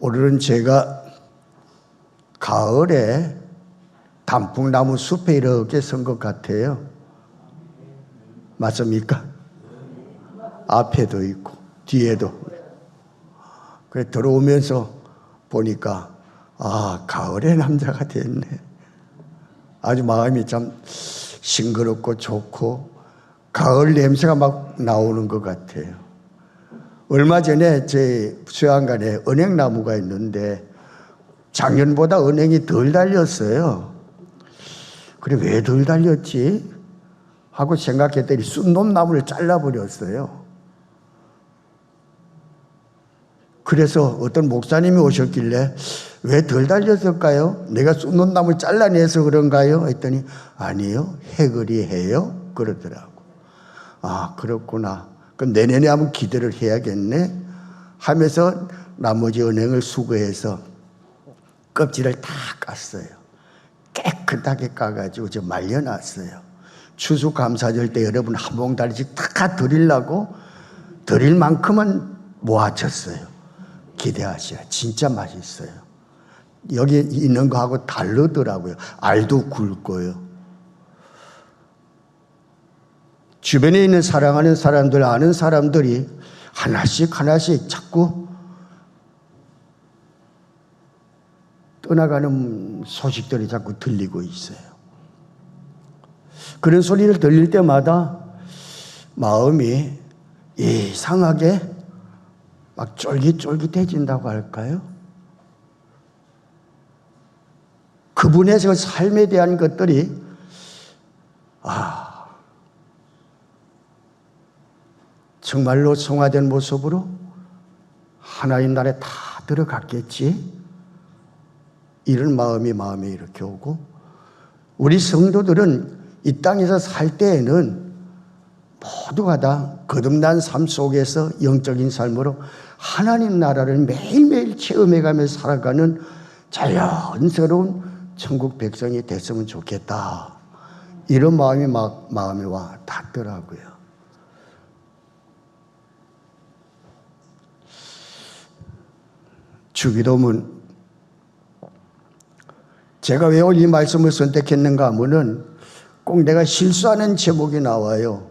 오늘은 제가 가을에 단풍나무 숲에 이렇게 선 것 같아요. 맞습니까? 앞에도 있고 뒤에도. 그래 들어오면서 보니까 가을의 남자가 됐네. 아주 마음이 참 싱그럽고 좋고 가을 냄새가 막 나오는 것 같아요. 얼마 전에 제 수양관에 은행나무가 있는데 작년보다 은행이 덜 달렸어요. 그래 왜 덜 달렸지? 하고 생각했더니 쑥놈나무를 잘라버렸어요. 그래서 어떤 목사님이 오셨길래 왜 덜 달렸을까요? 내가 쑥놈나무를 잘라내서 그런가요? 했더니 아니요, 해거리 해요 그러더라고. 그렇구나. 그럼 내년에 한번 기대를 해야겠네 하면서 나머지 은행을 수거해서 껍질을 다 깠어요. 깨끗하게 까가지고 저 말려놨어요. 추수감사절 때 여러분 한 봉다리씩 다 드리려고 드릴 만큼은 모아쳤어요. 기대하셔. 진짜 맛있어요. 여기 있는 거하고 다르더라고요. 알도 굵고요. 주변에 있는 사랑하는 사람들, 아는 사람들이 하나씩 자꾸 떠나가는 소식들이 자꾸 들리고 있어요. 그런 소리를 들릴 때마다 마음이 이상하게 막 쫄깃쫄깃해진다고 할까요? 그분의 그 삶에 대한 것들이 정말로 성화된 모습으로 하나님 나라에 다 들어갔겠지? 이런 마음에 이렇게 오고, 우리 성도들은 이 땅에서 살 때에는 모두가 다 거듭난 삶 속에서 영적인 삶으로 하나님 나라를 매일매일 체험해가며 살아가는 자연스러운 천국 백성이 됐으면 좋겠다. 이런 마음이 마음에 와 닿더라고요. 주기도문, 제가 왜 이 말씀을 선택했는가 하면은 꼭 내가 실수하는 제목이 나와요.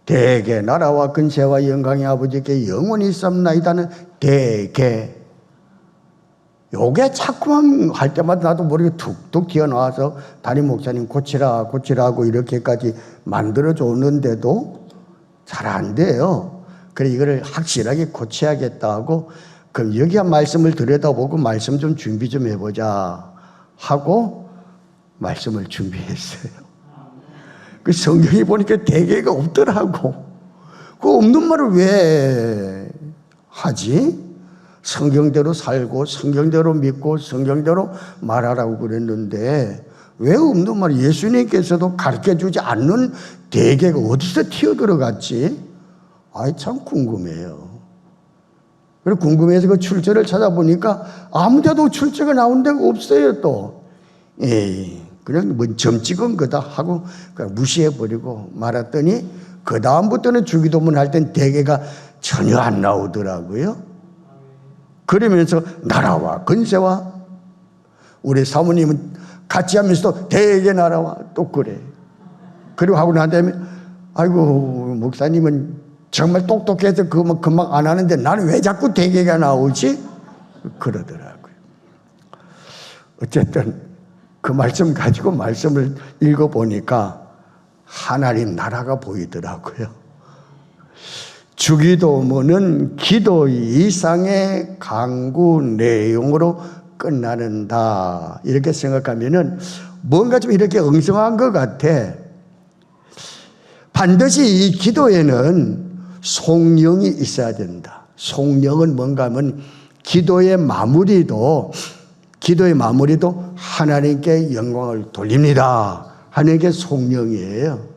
대개 나라와 근세와 영광의 아버지께 영원히 있사옵나이다는 대개. 요게 자꾸만 할 때마다 나도 모르게 툭툭 튀어나와서 담임 목사님 고치라고 이렇게까지 만들어줬는데도 잘 안 돼요. 그래 이거를 확실하게 고쳐야겠다 하고, 그럼 여기 한 말씀을 들여다보고 말씀 좀 준비 좀 해보자 하고 말씀을 준비했어요. 그 성경에 보니까 대개가 없더라고. 그 없는 말을 왜 하지? 성경대로 살고 성경대로 믿고 성경대로 말하라고 그랬는데 왜 없는 말을, 예수님께서도 가르쳐주지 않는 대개가 어디서 튀어들어갔지? 참 궁금해요. 그리고 궁금해서 그 출처를 찾아보니까 아무 데도 출처가 나온 데가 없어요. 또 그냥 뭐 점 찍은 거다 하고 그냥 무시해버리고 말았더니 그 다음부터는 주기도문 할 땐 대개가 전혀 안 나오더라고요. 그러면서 나라와 근세와, 우리 사모님은 같이 하면서도 대개 나라와 또 그래. 그리고 하고 난 다음에 아이고 목사님은 정말 똑똑해서 그거 금방 안 하는데 나는 왜 자꾸 대개가 나오지? 그러더라고요. 어쨌든 그 말씀 가지고 말씀을 읽어보니까 하나님 나라가 보이더라고요. 주기도문은 기도 이상의 강구 내용으로 끝나는다. 이렇게 생각하면은 뭔가 좀 이렇게 엉성한 것 같아. 반드시 이 기도에는 송영이 있어야 된다. 송영은 뭔가 하면 기도의 마무리도 하나님께 영광을 돌립니다 하는 게 송영이에요.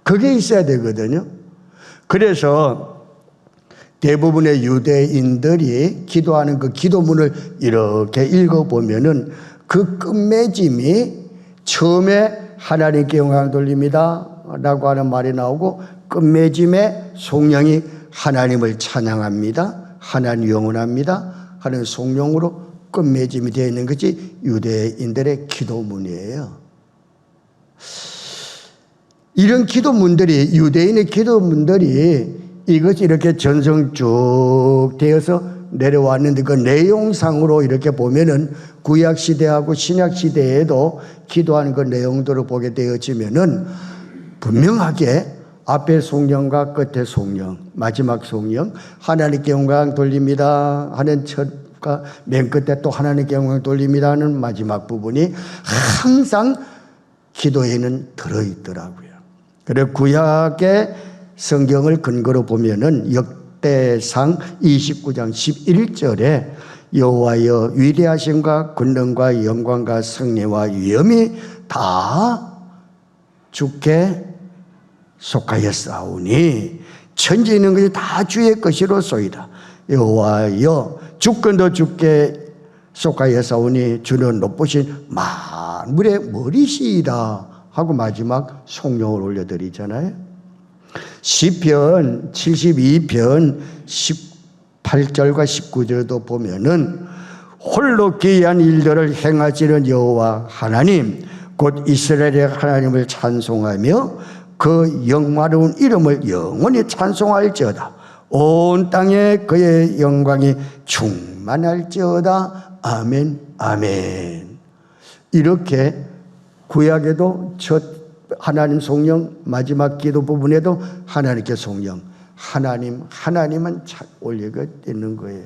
그게 있어야 되거든요. 그래서 대부분의 유대인들이 기도하는 그 기도문을 이렇게 읽어보면은 그 끝맺음이 처음에 하나님께 영광을 돌립니다 라고 하는 말이 나오고, 끝맺음에 송영이 하나님을 찬양합니다, 하나님 영원합니다, 하는 송영으로 끝맺음이 되어 있는 것이 유대인들의 기도문이에요. 이런 기도문들이, 유대인의 기도문들이 이것이 이렇게 전성 쭉 되어서 내려왔는데 그 내용상으로 이렇게 보면은 구약시대하고 신약시대에도 기도하는 그 내용들을 보게 되어지면은 분명하게 앞에 송영과 끝에 송영, 마지막 송영, 하나님께 영광 돌립니다 하는 첫과 맨 끝에 또 하나님께 영광 돌립니다 하는 마지막 부분이 항상 기도에는 들어있더라고요. 그래서 구약의 성경을 근거로 보면은 역대상 29장 11절에 여호와여 위대하심과 권능과 영광과 승리와 위엄이 다 주께 속하였사오니 천지에 있는 것이 다 주의 것이로소이다. 여호와여 주권도 주께 속하였사오니 주는 높으신 만물의 머리시이다 하고 마지막 송영을 올려드리잖아요. 시편 72편 18절과 19절도 보면은 홀로 기이한 일들을 행하시는 여호와 하나님 곧 이스라엘의 하나님을 찬송하며 그 영화로운 이름을 영원히 찬송할지어다. 온 땅에 그의 영광이 충만할지어다. 아멘 아멘. 이렇게 구약에도 첫 하나님 송영, 마지막 기도 부분에도 하나님께 송영, 하나님만 올리게 되는 거예요.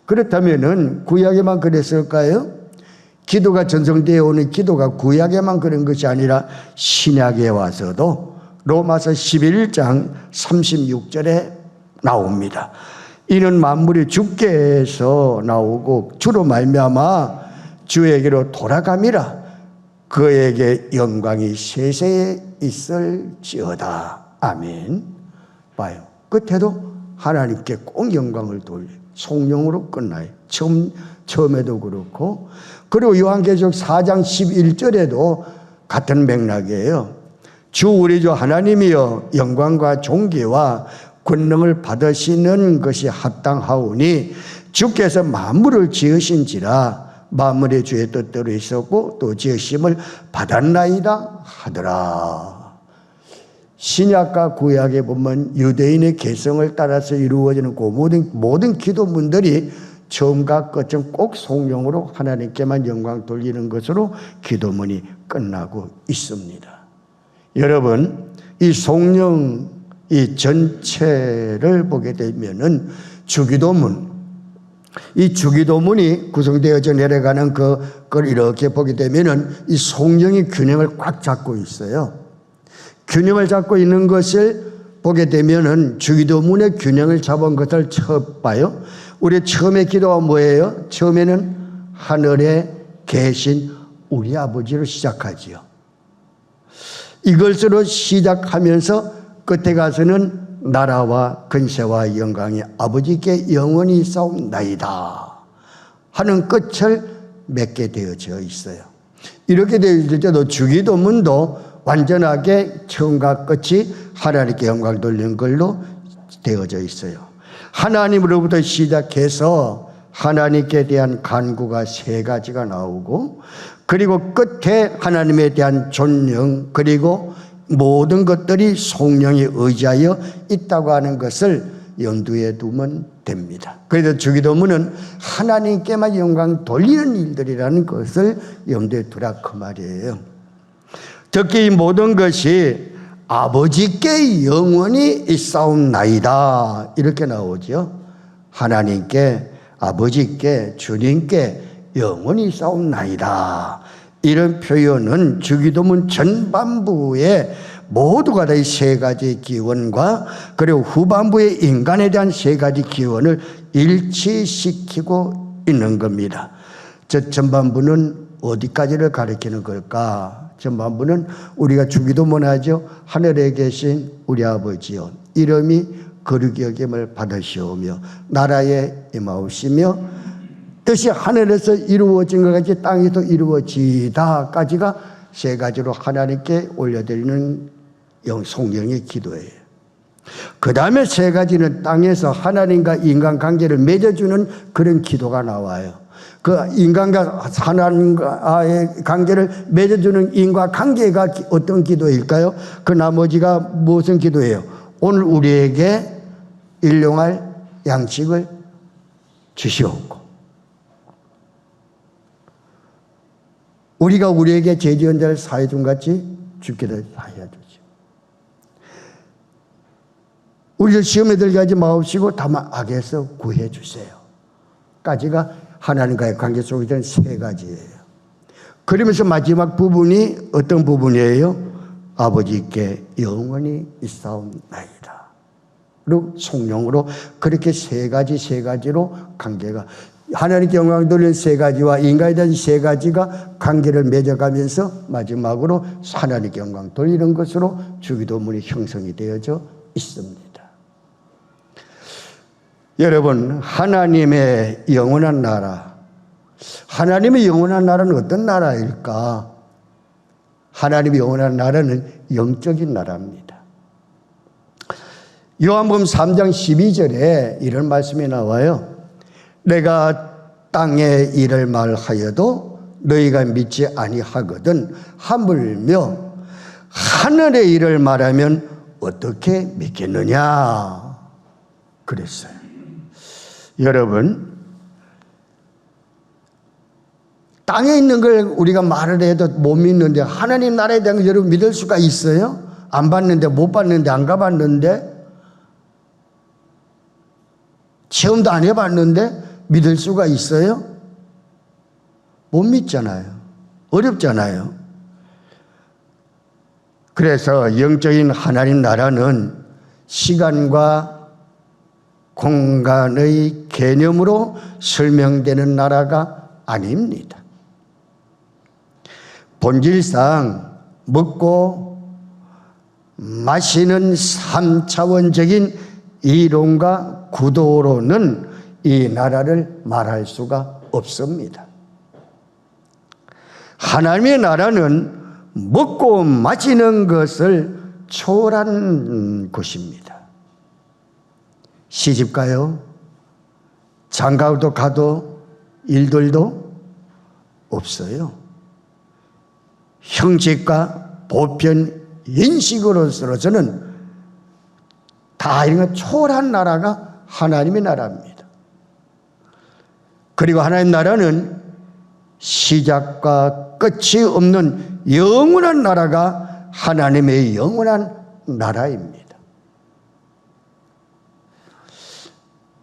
그렇다면은 구약에만 그랬을까요? 기도가 전성되어 오는 기도가 구약에만 그런 것이 아니라 신약에 와서도 로마서 11장 36절에 나옵니다. 이는 만물이 주께서 나오고 주로 말미암아 주에게로 돌아감이라. 그에게 영광이 세세에 있을지어다. 아멘. 봐요. 끝에도 하나님께 꼭 영광을 돌려 송영으로 끝나요. 처음에도 그렇고, 그리고 요한계시록 4장 11절에도 같은 맥락이에요. 주 우리 주 하나님이여 영광과 존귀와 권능을 받으시는 것이 합당하오니 주께서 만물을 지으신지라 만물의 주의 뜻대로 있었고 또 지으심을 받았나이다 하더라. 신약과 구약에 보면 유대인의 개성을 따라서 이루어지는 그 모든 기도문들이 처음과 끝은 꼭 송영으로 하나님께만 영광 돌리는 것으로 기도문이 끝나고 있습니다. 여러분, 이 송영 이 전체를 보게 되면은 주기도문, 이 주기도문이 구성되어져 내려가는 그걸 이렇게 보게 되면은 이 송영이 균형을 꽉 잡고 있어요. 균형을 잡고 있는 것을 보게 되면은 주기도문의 균형을 잡은 것을 처음 봐요. 우리 처음에 기도가 뭐예요? 처음에는 하늘에 계신 우리 아버지로 시작하지요. 이것으로 시작하면서 끝에 가서는 나라와 근세와 영광이 아버지께 영원히 싸움나이다 하는 끝을 맺게 되어져 있어요. 이렇게 되어질 때도 주기도문도 완전하게 처음과 끝이 하나님께 영광 돌리는 걸로 되어져 있어요. 하나님으로부터 시작해서 하나님께 대한 간구가 세 가지가 나오고, 그리고 끝에 하나님에 대한 존영, 그리고 모든 것들이 성령에 의지하여 있다고 하는 것을 염두에 두면 됩니다. 그래서 주기도문은 하나님께만 영광 돌리는 일들이라는 것을 염두에 두라 그 말이에요. 특히 이 모든 것이 아버지께 영원히 있사옵나이다 이렇게 나오죠. 하나님께, 아버지께, 주님께 영원히 있사옵나이다. 이런 표현은 주기도문 전반부에 모두가 다 이 세 가지 기원과 그리고 후반부에 인간에 대한 세 가지 기원을 일치시키고 있는 겁니다. 저 전반부는 어디까지를 가리키는 걸까? 전반부는 우리가 주기도문 하죠. 하늘에 계신 우리 아버지여, 이름이 거룩히 여김을 받으시오며 나라에 임하옵시며 뜻이 하늘에서 이루어진 것 같이 땅에서 이루어지다까지가 세 가지로 하나님께 올려드리는 송영의 기도예요. 그 다음에 세 가지는 땅에서 하나님과 인간관계를 맺어주는 그런 기도가 나와요. 그 인간과 하나님과의 관계를 맺어주는 인과관계가 어떤 기도일까요? 그 나머지가 무슨 기도예요? 오늘 우리에게 일용할 양식을 주시옵고, 우리가 우리에게 죄 지은 자를 사해 준 같이 주께도 사하여 주시오. 우리를 시험에 들게 하지 마옵시고 다만 악에서 구해 주세요. 까지가 하나님과의 관계 속에 있는 세 가지예요. 그러면서 마지막 부분이 어떤 부분이에요? 아버지께 영원히 있사옵나이다. 그리고 성령으로 그렇게 세 가지로 관계가, 하나님께 영광을 돌리는 세 가지와 인간에 대한 세 가지가 관계를 맺어가면서 마지막으로 하나님께 영광 돌리는 것으로 주기도문이 형성이 되어져 있습니다. 여러분, 하나님의 영원한 나라, 하나님의 영원한 나라는 어떤 나라일까? 하나님의 영원한 나라는 영적인 나라입니다. 요한복음 3장 12절에 이런 말씀이 나와요. 내가 땅의 일을 말하여도 너희가 믿지 아니하거든 하물며 하늘의 일을 말하면 어떻게 믿겠느냐 그랬어요. 여러분, 땅에 있는 걸 우리가 말을 해도 못 믿는데 하나님 나라에 대한 걸 여러분 믿을 수가 있어요? 안 봤는데, 못 봤는데, 안 가봤는데, 체험도 안 해봤는데 믿을 수가 있어요? 못 믿잖아요. 어렵잖아요. 그래서 영적인 하나님 나라는 시간과 공간의 개념으로 설명되는 나라가 아닙니다. 본질상 먹고 마시는 3차원적인 이론과 구도로는 이 나라를 말할 수가 없습니다. 하나님의 나라는 먹고 마시는 것을 초월한 곳입니다. 시집가요? 장가도 가도 일들도 없어요. 형식과 보편 인식으로서는 다 이런 걸 초월한 나라가 하나님의 나라입니다. 그리고 하나님의 나라는 시작과 끝이 없는 영원한 나라가 하나님의 영원한 나라입니다.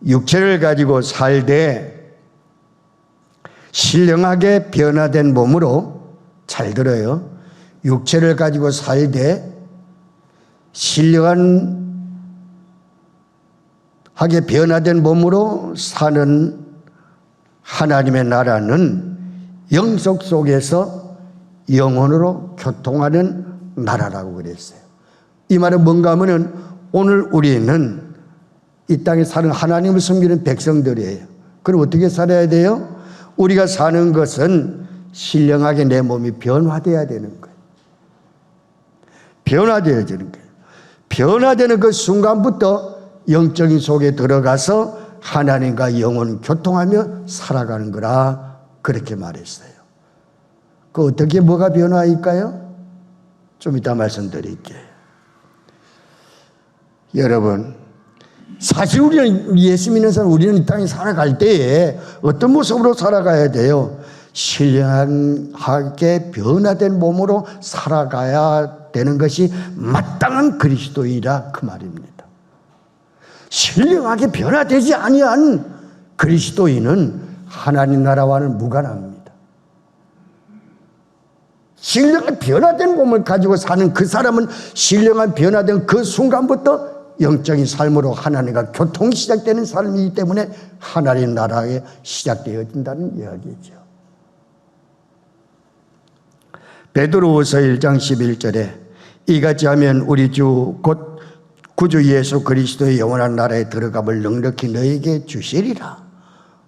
육체를 가지고 살되 신령하게 변화된 몸으로, 잘 들어요, 육체를 가지고 살되 신령하게 변화된 몸으로 사는 하나님의 나라는 영속 속에서 영혼으로 교통하는 나라라고 그랬어요. 이 말은 뭔가 하면은 오늘 우리는 이 땅에 사는 하나님을 섬기는 백성들이에요. 그럼 어떻게 살아야 돼요? 우리가 사는 것은 신령하게 내 몸이 변화되어야 되는 거예요. 변화되어야 되는 거예요. 변화되는 그 순간부터 영적인 속에 들어가서 하나님과 영혼 교통하며 살아가는 거라 그렇게 말했어요. 그 어떻게 뭐가 변화일까요? 좀 이따 말씀드릴게요. 여러분, 사실 우리는 예수 믿는 사람, 우리는 이 땅에 살아갈 때에 어떤 모습으로 살아가야 돼요? 신령하게 변화된 몸으로 살아가야 되는 것이 마땅한 그리스도인이라 그 말입니다. 신령하게 변화되지 아니한 그리스도인은 하나님 나라와는 무관합니다. 신령한 변화된 몸을 가지고 사는 그 사람은 신령한 변화된 그 순간부터 영적인 삶으로 하나님과 교통이 시작되는 삶이기 때문에 하나님 나라에 시작되어진다는 이야기죠. 베드로후서 1장 11절에 이같이 하면 우리 주 곧 구주 예수 그리스도의 영원한 나라에 들어감을 넉넉히 너에게 주시리라.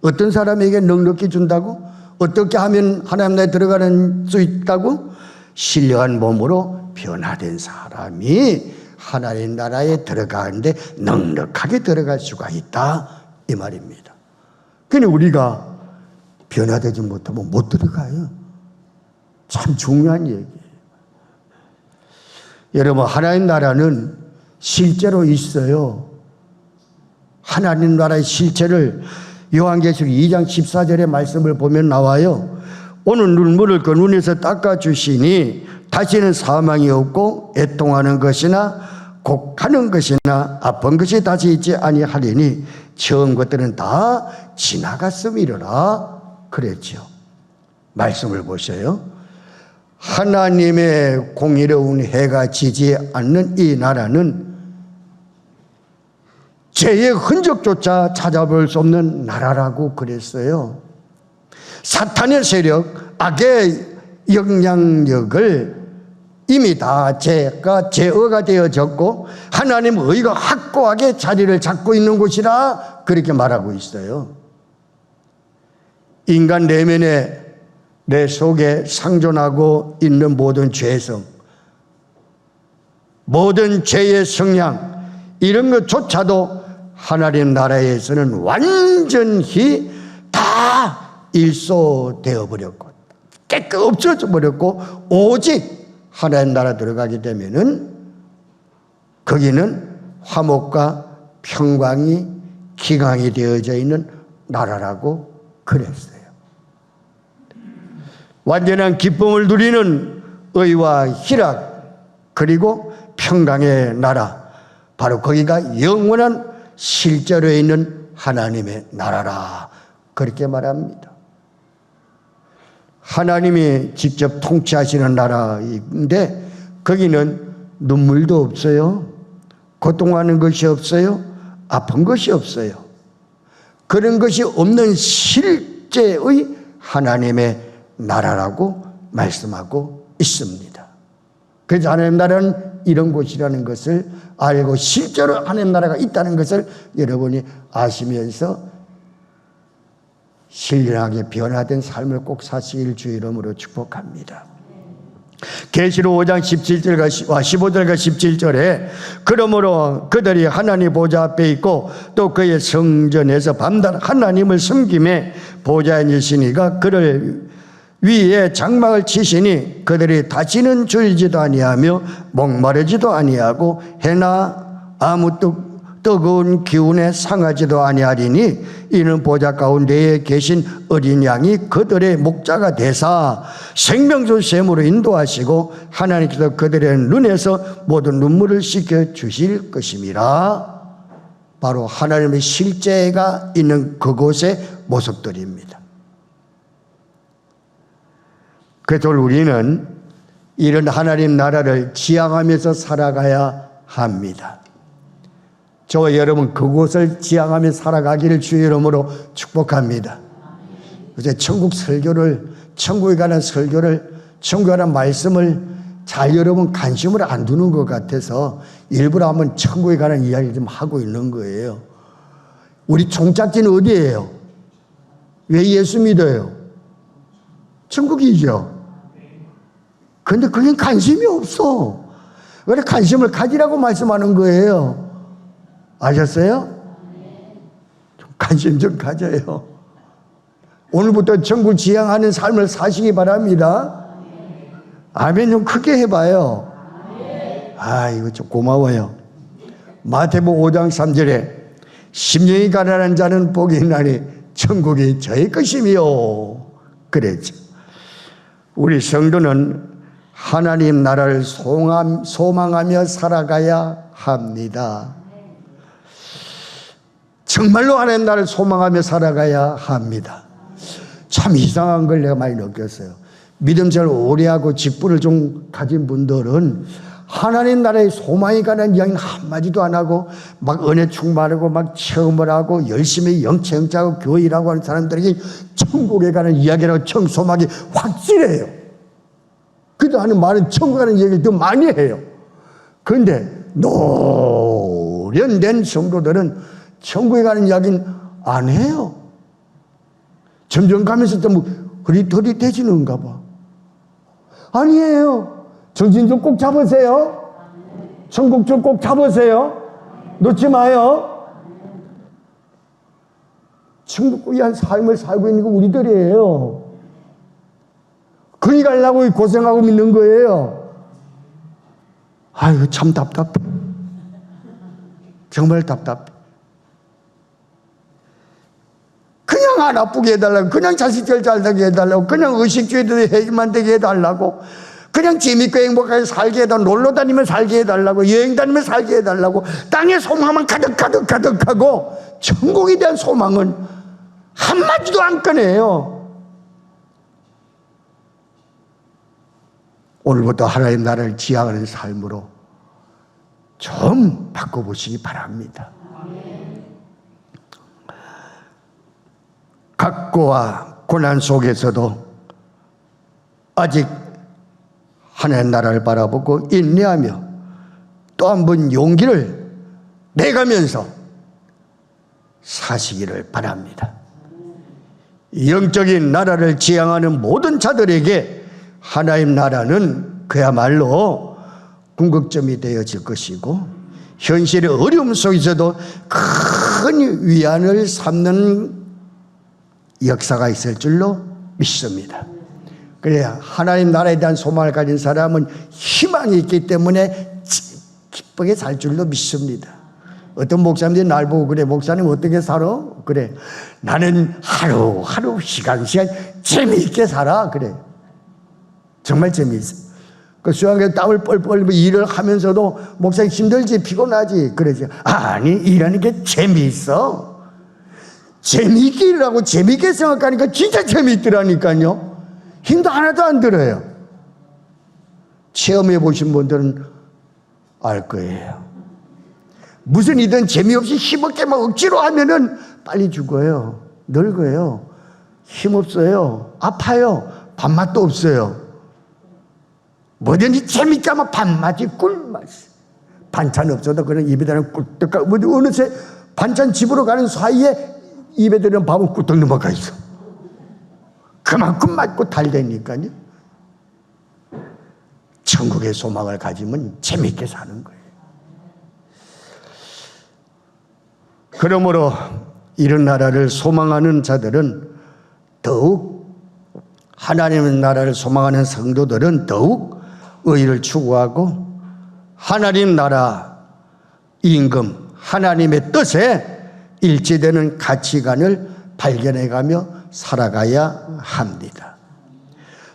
어떤 사람에게 넉넉히 준다고? 어떻게 하면 하나님 나라에 들어가는 수 있다고? 신령한 몸으로 변화된 사람이 하나님 나라에 들어가는데 넉넉하게 들어갈 수가 있다 이 말입니다. 그런데 우리가 변화되지 못하면 못 들어가요. 참 중요한 얘기예요. 여러분, 하나님 나라는 실제로 있어요. 하나님 나라의 실체를 요한계시록 2장 14절의 말씀을 보면 나와요. 오늘 눈물을 그 눈에서 닦아주시니 다시는 사망이 없고 애통하는 것이나 곡하는 것이나 아픈 것이 다시 있지 아니하리니 처음 것들은 다 지나갔음이로라 그랬죠. 말씀을 보세요. 하나님의 공의로운 해가 지지 않는 이 나라는 죄의 흔적조차 찾아볼 수 없는 나라라고 그랬어요. 사탄의 세력, 악의 영향력을 이미 다 죄가 제어가 되어졌고 하나님의 의가 확고하게 자리를 잡고 있는 곳이라 그렇게 말하고 있어요. 인간 내면에 내 속에 상존하고 있는 모든 죄성, 모든 죄의 성향 이런 것조차도 하나님 나라에서는 완전히 다 일소되어 버렸고 깨끗 없어져 버렸고 오직 하나님 나라 들어가게 되면은 거기는 화목과 평강이 기강이 되어져 있는 나라라고 그랬어요. 완전한 기쁨을 누리는 의와 희락 그리고 평강의 나라, 바로 거기가 영원한 실제로 있는 하나님의 나라라 그렇게 말합니다. 하나님이 직접 통치하시는 나라인데 거기는 눈물도 없어요. 고통하는 것이 없어요. 아픈 것이 없어요. 그런 것이 없는 실제의 하나님의 나라라고 말씀하고 있습니다. 그래서 하나님 나라는 이런 곳이라는 것을 알고 실제로 하나님 나라가 있다는 것을 여러분이 아시면서 신령하게 변화된 삶을 꼭 사시길 주 이름으로 축복합니다. 계시록 5장 17절과 15절과 17절에 그러므로 그들이 하나님 보좌 앞에 있고 또 그의 성전에서 밤낮 하나님을 섬김에 보좌에 앉으시니가 그를 위에 장막을 치시니 그들이 다시는 졸지도 아니하며 목마르지도 아니하고 해나 아무 뜨거운 기운에 상하지도 아니하리니 이는 보좌 가운데에 계신 어린 양이 그들의 목자가 되사 생명수 샘으로 인도하시고 하나님께서 그들의 눈에서 모든 눈물을 씻겨 주실 것임이라. 바로 하나님의 실제가 있는 그곳의 모습들입니다. 그래서 우리는 이런 하나님 나라를 지향하면서 살아가야 합니다. 저와 여러분 그곳을 지향하며 살아가기를 주의 이름으로 축복합니다. 이제 천국 설교를, 천국에 관한 설교를, 천국에 관한 말씀을 잘 여러분 관심을 안 두는 것 같아서 일부러 한번 천국에 관한 이야기 좀 하고 있는 거예요. 우리 종착지는 어디예요? 왜 예수 믿어요? 천국이죠. 그런데 그게 관심이 없어. 왜 관심을 가지라고 말씀하는 거예요? 아셨어요? 좀 관심 좀 가져요. 오늘부터 천국 지향하는 삶을 사시기 바랍니다. 아멘 좀 크게 해봐요. 아, 이거 좀 고마워요. 마태복음 5장 3절에 심령이 가난한 자는 복이 있나니 천국이 저의 것이며 그랬죠. 우리 성도는 하나님 나라를 소망하며 살아가야 합니다. 정말로 하나님 나라를 소망하며 살아가야 합니다. 참 이상한 걸 내가 많이 느꼈어요. 믿음 잘 오래하고 직분을 좀 가진 분들은 하나님 나라의 소망이 가는 이야기는 한마디도 안 하고 막 은혜 충만하고 막 체험을 하고 열심히 영체영자하고 교회 일하고 하는 사람들에게 천국에 가는 이야기라고 소망이 확실해요. 그래도 하는 말은 천국 가는 이야기를 더 많이 해요. 그런데 노련된 성도들은 천국에 가는 이야기는 안 해요. 점점 가면서 좀 흐릿흐릿해지는가 봐. 아니에요. 정신 좀 꼭 잡으세요. 천국줄 꼭 잡으세요. 놓지 마요. 천국 위한 삶을 살고 있는 거 우리들이에요. 거기 가려고 고생하고 믿는 거예요. 아이고, 참 답답해. 정말 답답해. 그냥 안 아프게 해달라고, 그냥 자식들 잘 되게 해달라고, 그냥 의식주의도 해만 되게 해달라고, 그냥 재밌고 행복하게 살게 해달라고, 놀러 다니면 살게 해달라고, 여행 다니면 살게 해달라고, 땅에 소망만 가득하고, 천국에 대한 소망은 한마디도 안 꺼내요. 오늘부터 하나님 나라를 지향하는 삶으로 좀 바꿔보시기 바랍니다. 각고와 고난 속에서도 아직 하나님 나라를 바라보고 인내하며 또 한 번 용기를 내가면서 사시기를 바랍니다. 영적인 나라를 지향하는 모든 자들에게 하나님 나라는 그야말로 궁극점이 되어질 것이고, 현실의 어려움 속에서도 큰 위안을 삼는 역사가 있을 줄로 믿습니다. 그래야 하나님 나라에 대한 소망을 가진 사람은 희망이 있기 때문에 기쁘게 살 줄로 믿습니다. 어떤 목사님들이 날 보고 그래, 목사님 어떻게 살아? 그래, 나는 하루하루 시간 재미있게 살아. 그래, 정말 재미있어. 그 수양에 땀을 뻘뻘 일을 하면서도 목사님 힘들지, 피곤하지. 그러지. 아니, 일하는 게 재미있어. 재미있게 일하고 재미있게 생각하니까 진짜 재미있더라니까요. 힘도 하나도 안 들어요. 체험해 보신 분들은 알 거예요. 무슨 일든 재미없이 힘없게 막 억지로 하면은 빨리 죽어요. 늙어요. 힘없어요. 아파요. 밥맛도 없어요. 뭐든지 재밌게 하면 밥맛이 꿀맛이. 반찬 없어도 그런 입에 드는 꿀떡, 어느새 반찬 집으로 가는 사이에 입에 드는 밥은 꿀떡 넘어가 있어. 그만큼 맑고 달다니까요. 천국의 소망을 가지면 재밌게 사는 거예요. 그러므로 이런 나라를 소망하는 자들은 더욱, 하나님의 나라를 소망하는 성도들은 더욱 의를 추구하고 하나님 나라 임금, 하나님의 뜻에 일치되는 가치관을 발견해가며 살아가야 합니다.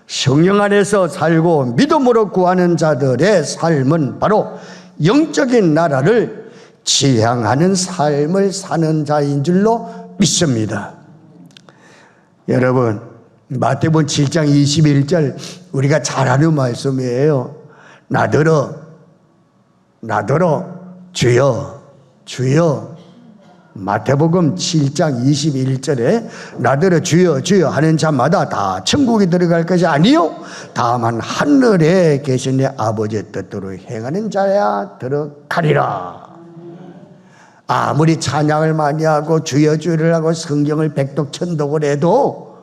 성령 안에서 살고 믿음으로 구하는 자들의 삶은 바로 영적인 나라를 지향하는 삶을 사는 자인 줄로 믿습니다. 여러분, 마태복음 7장 21절 우리가 잘 아는 말씀이에요. 나더러 주여 주여. 마태복음 7장 21절에 나더러 주여 주여 하는 자마다 다 천국에 들어갈 것이 아니요 다만 하늘에 계신 내 아버지의 뜻대로 행하는 자야 들어가리라. 아무리 찬양을 많이 하고 주여 주여를 하고 성경을 백독 천독을 해도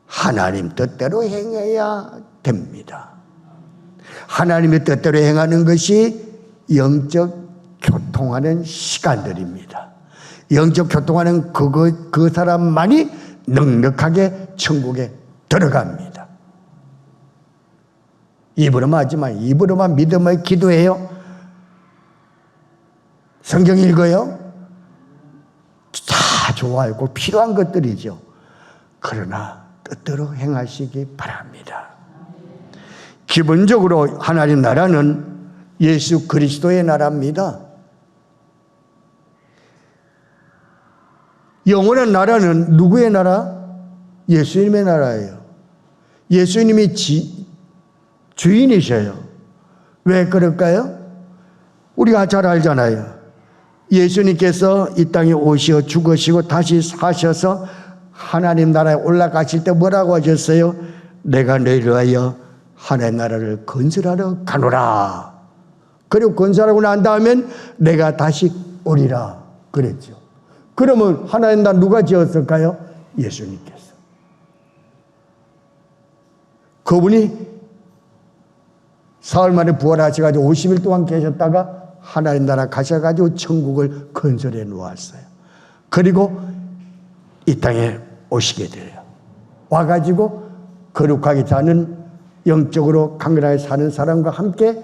하나님 뜻대로 행해야 됩니다. 하나님의 뜻대로 행하는 것이 영적 교통하는 시간들입니다. 영적 교통하는 그 사람만이 넉넉하게 천국에 들어갑니다. 입으로만 하지만, 입으로만 믿음을 기도해요? 성경 읽어요? 다 좋아하고 필요한 것들이죠. 그러나 뜻대로 행하시기 바랍니다. 기본적으로 하나님 나라는 예수 그리스도의 나라입니다. 영원한 나라는 누구의 나라? 예수님의 나라예요. 예수님이 주인이셔요. 왜 그럴까요? 우리가 잘 알잖아요. 예수님께서 이 땅에 오시어 죽으시고 다시 사셔서 하나님 나라에 올라가실 때 뭐라고 하셨어요? 내가 너희를 위하여 하나님 나라를 건설하러 가노라. 그리고 건설하고 난 다음엔 내가 다시 오리라 그랬죠. 그러면 하나님 나라 누가 지었을까요? 예수님께서. 그분이 사흘 만에 부활하셔가지고 50일 동안 계셨다가 하나님 나라 가셔가지고 천국을 건설해 놓았어요. 그리고 이 땅에 오시게 돼요. 와가지고 거룩하게 사는, 영적으로 강건하게 사는 사람과 함께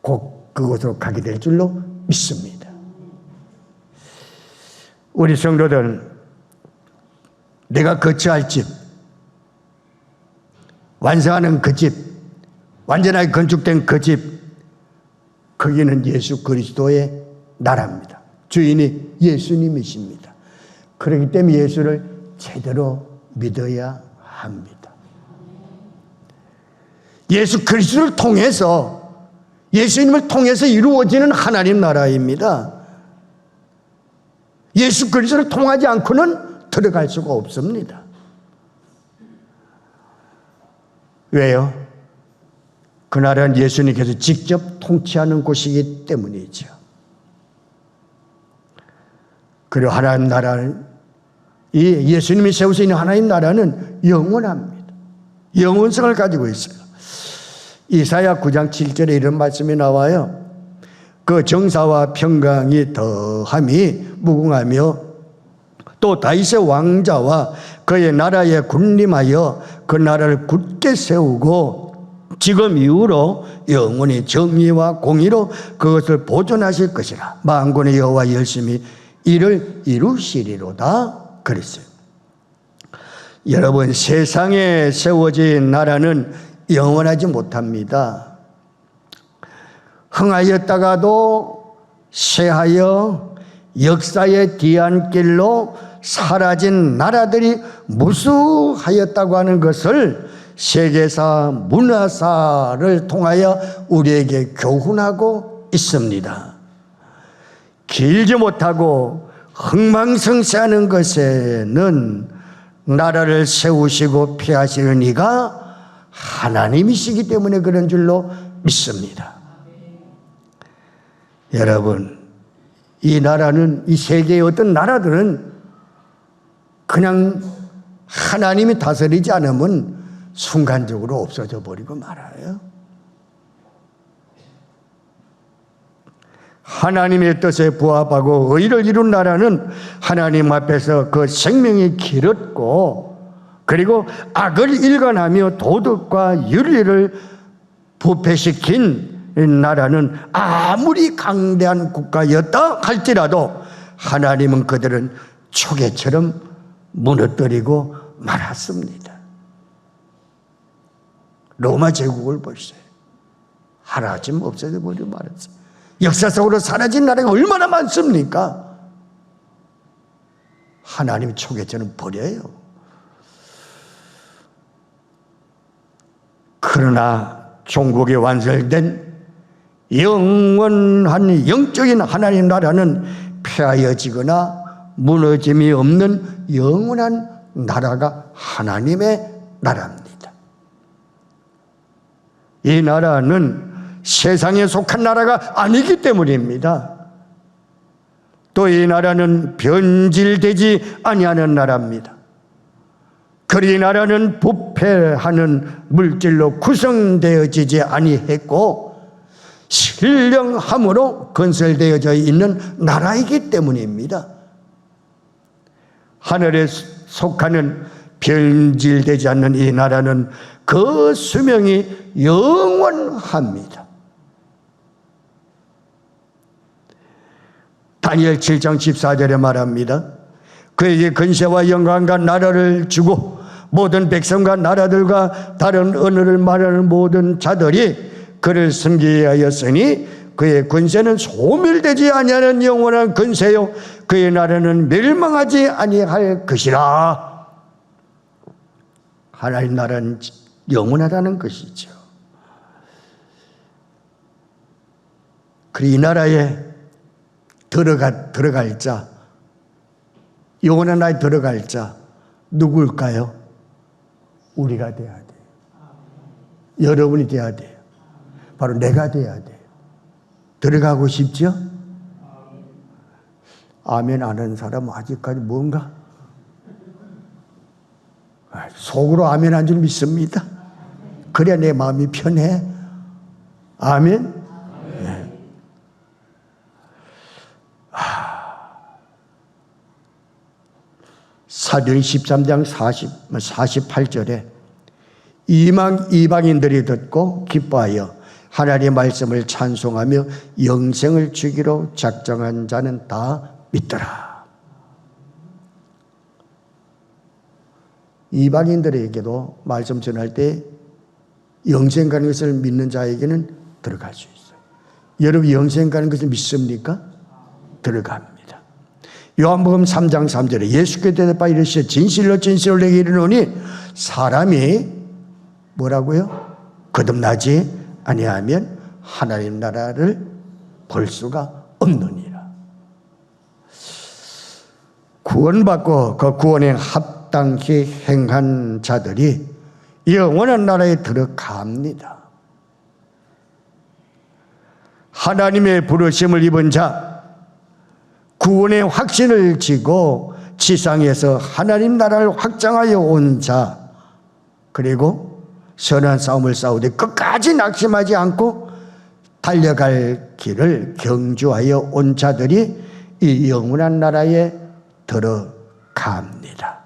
곧 그곳으로 가게 될 줄로 믿습니다. 우리 성도들, 내가 거처할 집, 완성하는 그 집, 완전하게 건축된 그 집, 거기는 예수 그리스도의 나라입니다. 주인이 예수님이십니다. 그렇기 때문에 예수를 제대로 믿어야 합니다. 예수 그리스도를 통해서, 예수님을 통해서 이루어지는 하나님 나라입니다. 예수 그리스도를 통하지 않고는 들어갈 수가 없습니다. 왜요? 그 나라는 예수님께서 직접 통치하는 곳이기 때문이죠. 그리고 하나님 나라는, 이 예수님이 세우신 하나님 나라는 영원합니다. 영원성을 가지고 있어요. 이사야 9장 7절에 이런 말씀이 나와요. 그 정사와 평강이 더함이 무궁하며 또 다윗의 왕자와 그의 나라에 군림하여 그 나라를 굳게 세우고 지금 이후로 영원히 정의와 공의로 그것을 보존하실 것이라. 만군의 여호와 열심히 이를 이루시리로다 그랬어요. 여러분, 세상에 세워진 나라는 영원하지 못합니다. 흥하였다가도 쇠하여 역사의 뒤안길로 사라진 나라들이 무수하였다고 하는 것을 세계사, 문화사를 통하여 우리에게 교훈하고 있습니다. 길지 못하고 흥망성쇠하는 것에는 나라를 세우시고 폐하시는 이가 하나님이시기 때문에 그런 줄로 믿습니다. 여러분, 이 나라는, 이 세계의 어떤 나라들은 그냥 하나님이 다스리지 않으면 순간적으로 없어져 버리고 말아요. 하나님의 뜻에 부합하고 의를 이룬 나라는 하나님 앞에서 그 생명이 길었고, 그리고 악을 일관하며 도덕과 윤리를 부패시킨 나라는 아무리 강대한 국가였다 할지라도 하나님은 그들은 초계처럼 무너뜨리고 말았습니다. 로마 제국을 보세요. 하루아침 없어져 버리고 말았어요. 역사 속으로 사라진 나라가 얼마나 많습니까? 하나님 초계처럼 버려요. 그러나 종국이 완성된 영원한 영적인 하나님 나라는 폐하여지거나 무너짐이 없는 영원한 나라가 하나님의 나라입니다. 이 나라는 세상에 속한 나라가 아니기 때문입니다. 또 이 나라는 변질되지 아니하는 나라입니다. 그리 이 나라는 부패하는 물질로 구성되어지지 아니했고 신령함으로 건설되어져 있는 나라이기 때문입니다. 하늘에 속하는 변질되지 않는 이 나라는 그 수명이 영원합니다. 다니엘 7장 14절에 말합니다. 그에게 근세와 영광과 나라를 주고 모든 백성과 나라들과 다른 언어를 말하는 모든 자들이 그를 섬기게 하였으니 그의 권세는 소멸되지 아니하는 영원한 권세요 그의 나라는 멸망하지 아니할 것이라. 하나님 나라는 영원하다는 것이죠. 그리고 이 나라에 들어갈 자, 영원한 나라에 들어갈 자 누구일까요? 우리가 돼야 돼요. 여러분이 돼야 돼요. 바로 내가 돼야 돼요. 들어가고 싶죠? 아멘 안 하는 사람은 아직까지 뭔가 속으로 아멘 한 줄 믿습니다. 그래야 내 마음이 편해. 아멘. 네. 사도행 13장 48절에 이방인들이 듣고 기뻐하여 하나님의 말씀을 찬송하며 영생을 주기로 작정한 자는 다 믿더라. 이방인들에게도 말씀 전할 때 영생 가는 것을 믿는 자에게는 들어갈 수 있어요. 여러분 영생 가는 것을 믿습니까? 들어갑니다. 요한복음 3장 3절에 예수께서 대답하여 이르시되 진실로 진실로 내게 이르노니 사람이 뭐라고요? 거듭나지 아니하면 하나님 나라를 볼 수가 없느니라. 구원받고 그 구원에 합당히 행한 자들이 영원한 나라에 들어갑니다. 하나님의 부르심을 입은 자, 구원의 확신을 지고 지상에서 하나님 나라를 확장하여 온 자, 그리고 선한 싸움을 싸우되 끝까지 낙심하지 않고 달려갈 길을 경주하여 온 자들이 이 영원한 나라에 들어갑니다.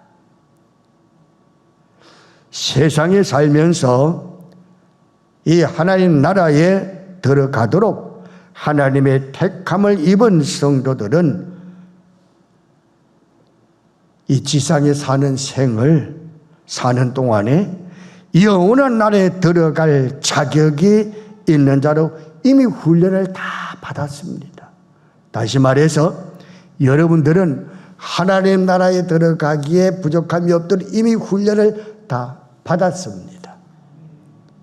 세상에 살면서 이 하나님 나라에 들어가도록 하나님의 택함을 입은 성도들은 이 지상에 사는 생을 사는 동안에 영원한 나라에 들어갈 자격이 있는 자로 이미 훈련을 다 받았습니다. 다시 말해서 여러분들은 하나님 나라에 들어가기에 부족함이 없도록 이미 훈련을 다 받았습니다.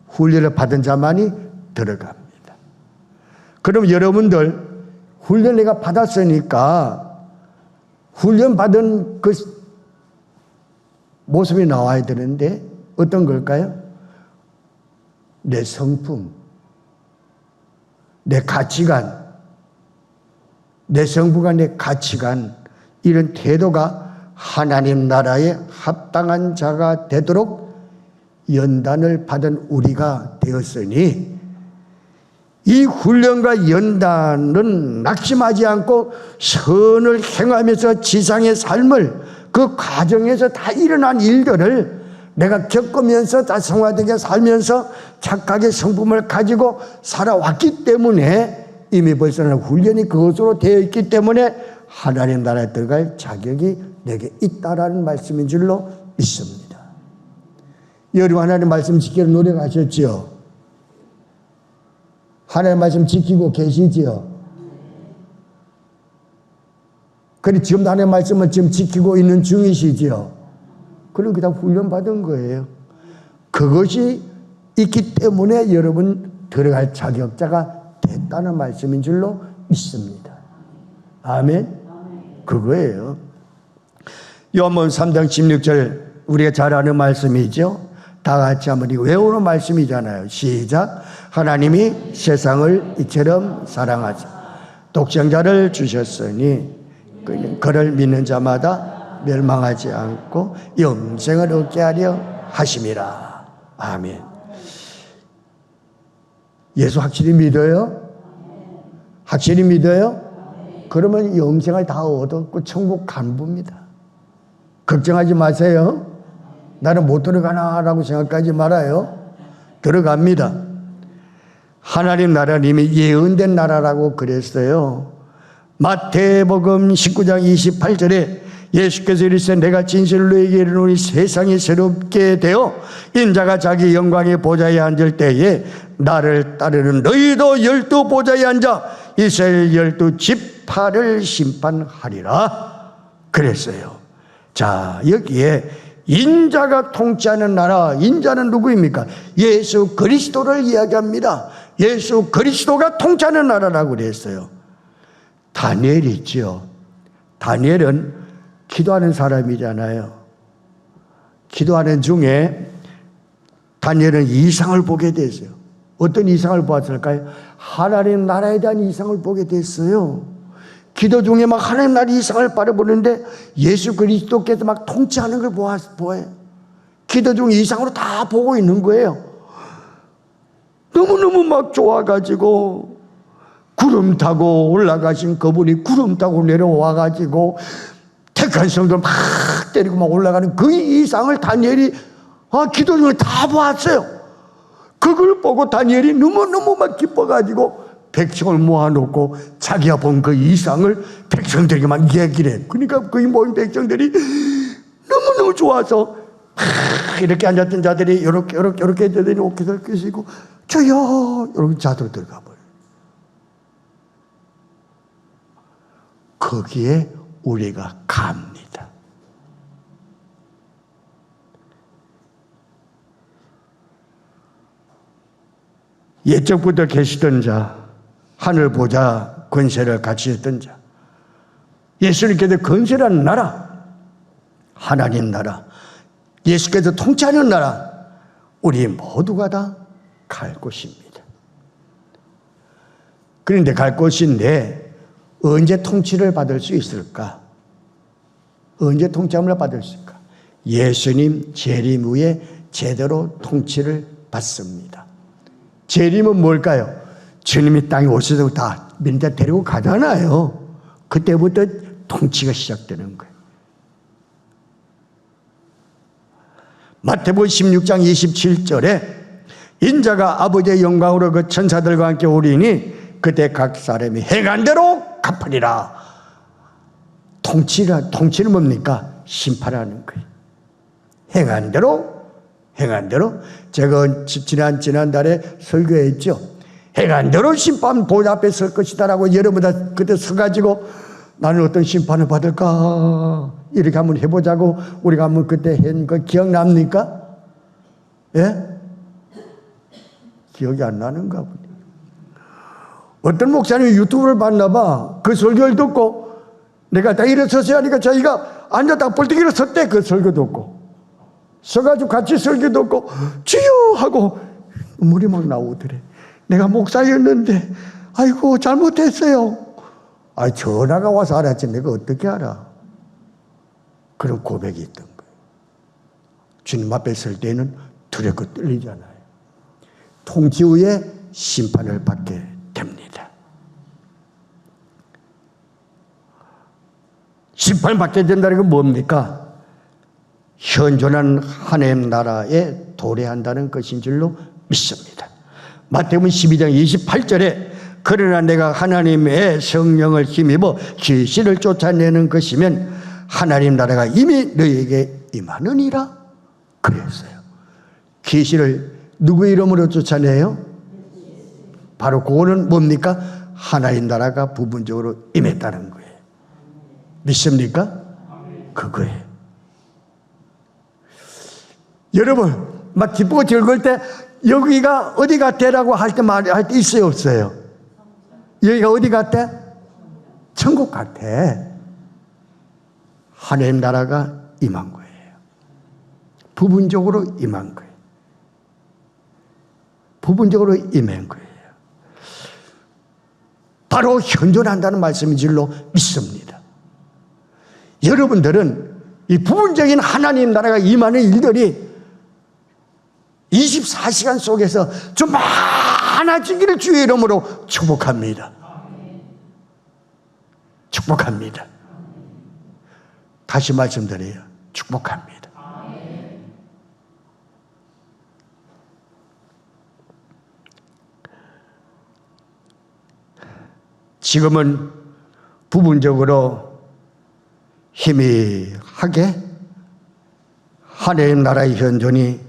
훈련을 받은 자만이 들어갑니다. 그럼 여러분들 훈련 내가 받았으니까 훈련 받은 그 모습이 나와야 되는데 어떤 걸까요? 내 성품, 내 가치관, 내 성부가 내 가치관, 이런 태도가 하나님 나라에 합당한 자가 되도록 연단을 받은 우리가 되었으니 이 훈련과 연단은 낙심하지 않고 선을 행하면서 지상의 삶을 그 과정에서 다 일어난 일들을 내가 겪으면서 다 성화되게 살면서 착하게 성품을 가지고 살아왔기 때문에 이미 벌써는 훈련이 그것으로 되어 있기 때문에 하나님 나라에 들어갈 자격이 내게 있다라는 말씀인 줄로 믿습니다. 여러분 하나님 말씀 지키는 노력하셨지요? 하나님 말씀 지키고 계시지요? 그리고 지금도 하나님 말씀을 지금 지키고 있는 중이시지요? 그럼 그다 훈련받은 거예요. 그것이 있기 때문에 여러분 들어갈 자격자가 됐다는 말씀인 줄로 믿습니다. 아멘? 그거예요. 요한복음 3장 16절 우리가 잘 아는 말씀이죠. 다 같이 한번 외우는 말씀이잖아요. 시작. 하나님이 세상을 이처럼 사랑하사 독생자를 주셨으니 그를 믿는 자마다 멸망하지 않고 영생을 얻게 하려 하심이라. 아멘. 예수 확실히 믿어요? 확실히 믿어요? 그러면 영생을 다 얻었고 천국 간부입니다. 걱정하지 마세요. 나는 못 들어가나라고 생각하지 말아요. 들어갑니다. 하나님 나라는 이미 예언된 나라라고 그랬어요. 마태복음 19장 28절에 예수께서 이르시되 내가 진실로 너희에게 이르노니 세상이 새롭게 되어 인자가 자기 영광의 보좌에 앉을 때에 나를 따르는 너희도 12 보좌에 앉아 이스라엘 12 지파를 심판하리라 그랬어요. 자, 여기에 인자가 통치하는 나라, 인자는 누구입니까? 예수 그리스도를 이야기합니다. 예수 그리스도가 통치하는 나라라고 그랬어요. 다니엘 있죠. 다니엘은 기도하는 사람이잖아요. 기도하는 중에 다니엘은 이상을 보게 됐어요. 어떤 이상을 보았을까요? 하나님 나라에 대한 이상을 보게 됐어요. 기도 중에 막 하나님 나라 이상을 바라보는데 예수 그리스도께서 막 통치하는 걸 보아요. 기도 중 이상으로 다 보고 있는 거예요. 너무너무 막 좋아가지고 구름 타고 올라가신 그분이 구름 타고 내려와가지고 택한 성도를 막 때리고 막 올라가는 그 이상을 다니엘이 기도 중에 다 봤어요. 그걸 보고 다니엘이 너무너무 막 기뻐가지고 백성을 모아놓고 자기가 본 그 이상을 백성들에게 막 얘기를 해. 그러니까 거기 모인 백성들이 너무너무 좋아서 이렇게 앉았던 자들이 이렇게 되더니 옷깃을 끄시고 저요 이렇게 자도로 들어가 버려요. 거기에 우리가 갑니다. 옛적부터 계시던 자, 하늘 보좌 권세를 같이 했던 자, 예수님께서 권세라는 나라, 하나님 나라, 예수께서 통치하는 나라, 우리 모두가 다 갈 곳입니다. 그런데 갈 곳인데 언제 통치를 받을 수 있을까? 언제 통치함을 받을 수 있을까? 예수님 재림 후에 제대로 통치를 받습니다. 재림은 뭘까요? 주님이 땅에 오셔서 다 민자 데리고 가잖아요. 그때부터 통치가 시작되는 거예요. 마태복음 16장 27절에 인자가 아버지의 영광으로 그 천사들과 함께 오리니 그때 각 사람이 행한 대로 갚으리라. 통치는 뭡니까? 심판하는 거예요. 행한 대로 제가 지난달에 설교했죠. 행한 대로 심판 보좌 앞에 설 것이다라고 여러분 다 그때 서가지고 나는 어떤 심판을 받을까 이렇게 한번 해보자고 우리가 한번 그때 한 거 기억납니까? 예? 기억이 안 나는가 보네. 어떤 목사님이 유튜브를 봤나 봐. 그 설교를 듣고 내가 다 일어서서 하니까 자기가 앉았다가 벌떡 일어섰대. 그 설교 듣고 서가지고 같이 설교 듣고 주여 하고 물이 막 나오더래. 내가 목사였는데 아이고 잘못했어요. 전화가 와서 알았지 내가 어떻게 알아. 그런 고백이 있던 거예요. 주님 앞에 설 때는 두렵고 떨리잖아요. 통치 후에 심판을 받게 됩니다. 심판을 받게 된다는 건 뭡니까? 현존한 하나님 나라에 도래한다는 것인 줄로 믿습니다. 마태복음 12장 28절에 그러나 내가 하나님의 성령을 힘입어 귀신을 쫓아내는 것이면 하나님 나라가 이미 너희에게 임하느니라 그랬어요. 귀신을 누구 이름으로 쫓아내요? 바로 그거는 뭡니까? 하나님 나라가 부분적으로 임했다는 거예요. 믿습니까? 그거예요. 여러분 막 기쁘고 즐거울 때 여기가 어디 같애라고 할 때 말할 때 있어요 없어요? 여기가 어디 같애? 천국 같아. 하나님 나라가 임한 거예요. 부분적으로 임한 거예요. 부분적으로 임한 거예요. 바로 현존한다는 말씀인 줄로 믿습니다. 여러분들은 이 부분적인 하나님 나라가 임하는 일들이 24시간 속에서 좀 많아지기를 주의 이름으로 축복합니다. 축복합니다. 다시 말씀드려요. 축복합니다. 지금은 부분적으로 희미하게 하나님 나라의 현존이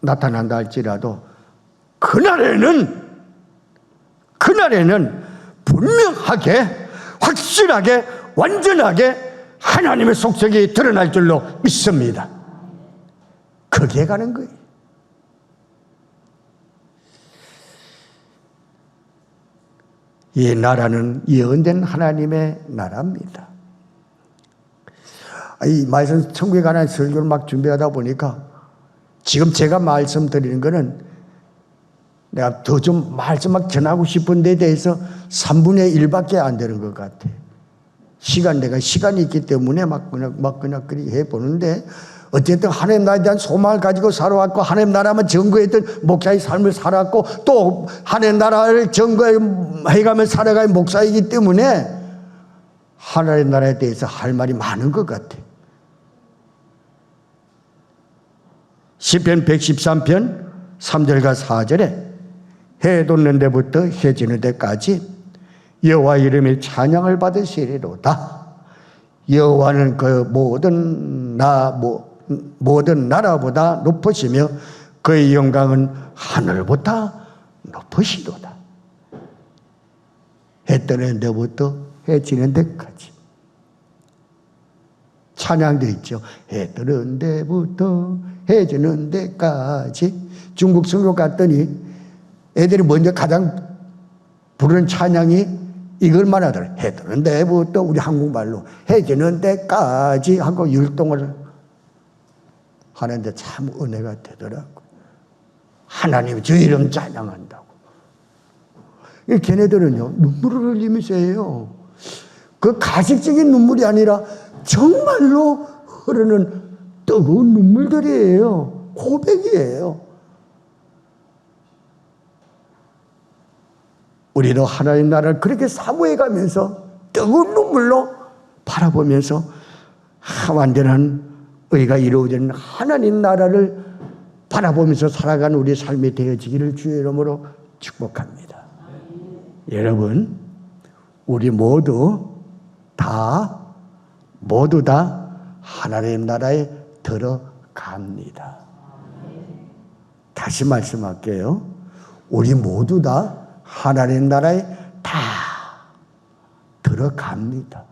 나타난다 할지라도 그날에는 분명하게 확실하게 완전하게 하나님의 속성이 드러날 줄로 믿습니다. 거기에 가는 거예요. 이 나라는 예언된 하나님의 나라입니다. 이 말씀 천국에 관한 설교를 막 준비하다 보니까 지금 제가 말씀드리는 거는 내가 더 좀 말씀 막 전하고 싶은 데 대해서 3분의 1밖에 안 되는 것 같아. 내가 시간이 있기 때문에 막 그냥 그렇게 해보는데 어쨌든 하나님 나라에 대한 소망을 가지고 살아왔고 하나님 나라만 증거했던 목사의 삶을 살았고 또 하나님 나라를 증거해가며 살아가는 목사이기 때문에 하나님 나라에 대해서 할 말이 많은 것 같아요. 시편 113편 3절과 4절에 해 돋는 데부터 해 지는 데까지 여호와 이름의 찬양을 받으시리로다. 여호와는 그 모든 나라보다 높으시며 그의 영광은 하늘보다 높으시도다. 해 뜨는 데부터 해 지는 데까지 찬양도 있죠. 해 뜨는 데부터 해 지는 데까지. 중국 성교 갔더니 애들이 먼저 가장 부르는 찬양이 이걸만 하더라. 해 뜨는 데부터 우리 한국말로 해 지는 데까지 하고 율동을 하는데 참 은혜가 되더라고요. 하나님 주 이름 찬양한다고. 걔네들은요 눈물을 흘리면서 해요. 그 가식적인 눈물이 아니라 정말로 흐르는 뜨거운 눈물들이에요. 고백이에요. 우리도 하나님 나라를 그렇게 사모해가면서 뜨거운 눈물로 바라보면서 완전한 의가 이루어지는 하나님 나라를 바라보면서 살아가는 우리 삶이 되어지기를 주의 이름으로 축복합니다. 여러분, 우리 모두 다 하나님 나라에 들어갑니다. 다시 말씀할게요. 우리 모두 다 하나님 나라에 다 들어갑니다.